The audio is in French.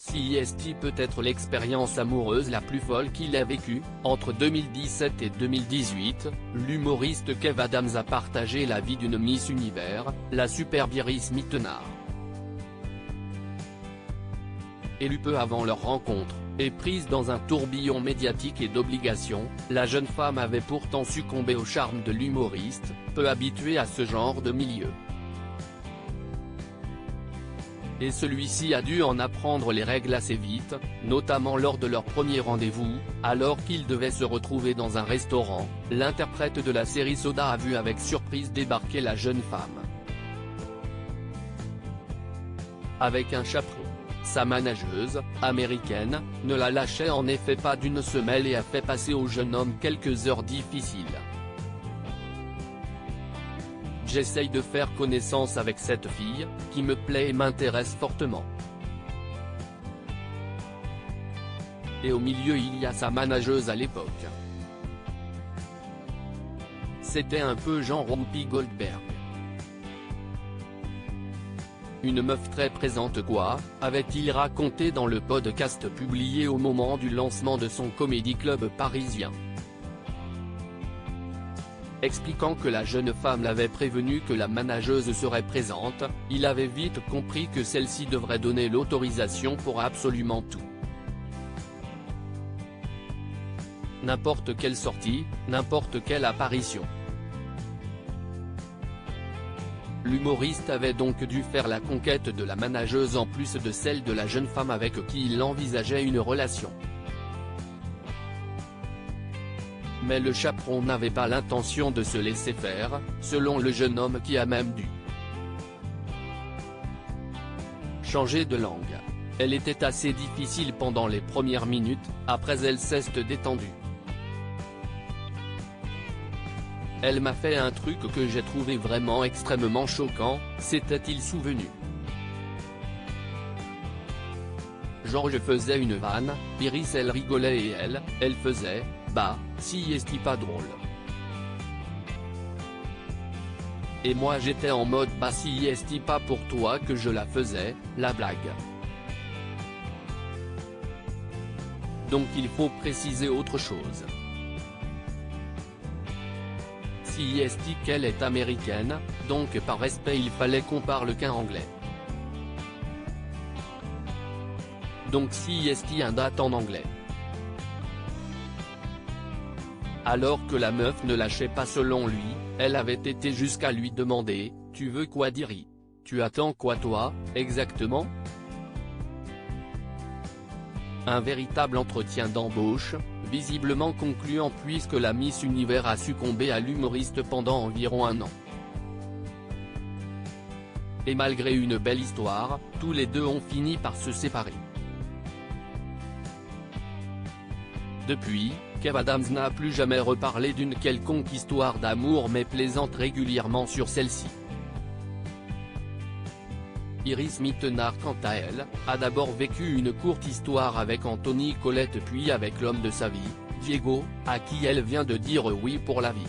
CIST peut être l'expérience amoureuse la plus folle qu'il ait vécue. Entre 2017 et 2018, l'humoriste Kev Adams a partagé la vie d'une Miss Univers, la superbe Iris Mittenard. Élue peu avant leur rencontre, et prise dans un tourbillon médiatique et d'obligations, la jeune femme avait pourtant succombé au charme de l'humoriste, peu habitué à ce genre de milieu. Et celui-ci a dû en apprendre les règles assez vite, notamment lors de leur premier rendez-vous, alors qu'ils devaient se retrouver dans un restaurant. L'interprète de la série Soda a vu avec surprise débarquer la jeune femme avec un chaperon. Sa manageuse, américaine, ne la lâchait en effet pas d'une semelle et a fait passer au jeune homme quelques heures difficiles. J'essaye de faire connaissance avec cette fille, qui me plaît et m'intéresse fortement. Et au milieu il y a sa manageuse à l'époque. C'était un peu genre Whoopi Goldberg. Une meuf très présente quoi, avait-il raconté dans le podcast publié au moment du lancement de son comédie club parisien. Expliquant que la jeune femme l'avait prévenu que la manageuse serait présente, il avait vite compris que celle-ci devrait donner l'autorisation pour absolument tout. N'importe quelle sortie, n'importe quelle apparition. L'humoriste avait donc dû faire la conquête de la manageuse en plus de celle de la jeune femme avec qui il envisageait une relation. Mais le chaperon n'avait pas l'intention de se laisser faire, selon le jeune homme qui a même dû changer de langue. Elle était assez difficile pendant les premières minutes, après elle s'est détendue. Elle m'a fait un truc que j'ai trouvé vraiment extrêmement choquant, s'était-il souvenu. Genre je faisais une vanne, Iris elle rigolait et elle faisait, bah, si est-ce pas drôle. Et moi j'étais en mode bah si est-ce pas pour toi que je la faisais, la blague. Donc il faut préciser autre chose. Si est qu'elle est américaine, donc par respect il fallait qu'on parle qu'un anglais. Donc si est un date en anglais. Alors que la meuf ne lâchait pas selon lui, elle avait été jusqu'à lui demander, tu veux quoi Diri? Tu attends quoi toi, exactement? Un véritable entretien d'embauche, visiblement concluant puisque la Miss Univers a succombé à l'humoriste pendant environ un an. Et malgré une belle histoire, tous les deux ont fini par se séparer. Depuis, Kev Adams n'a plus jamais reparlé d'une quelconque histoire d'amour mais plaisante régulièrement sur celle-ci. Iris Mittenard quant à elle, a d'abord vécu une courte histoire avec Anthony Colette puis avec l'homme de sa vie, Diego, à qui elle vient de dire oui pour la vie.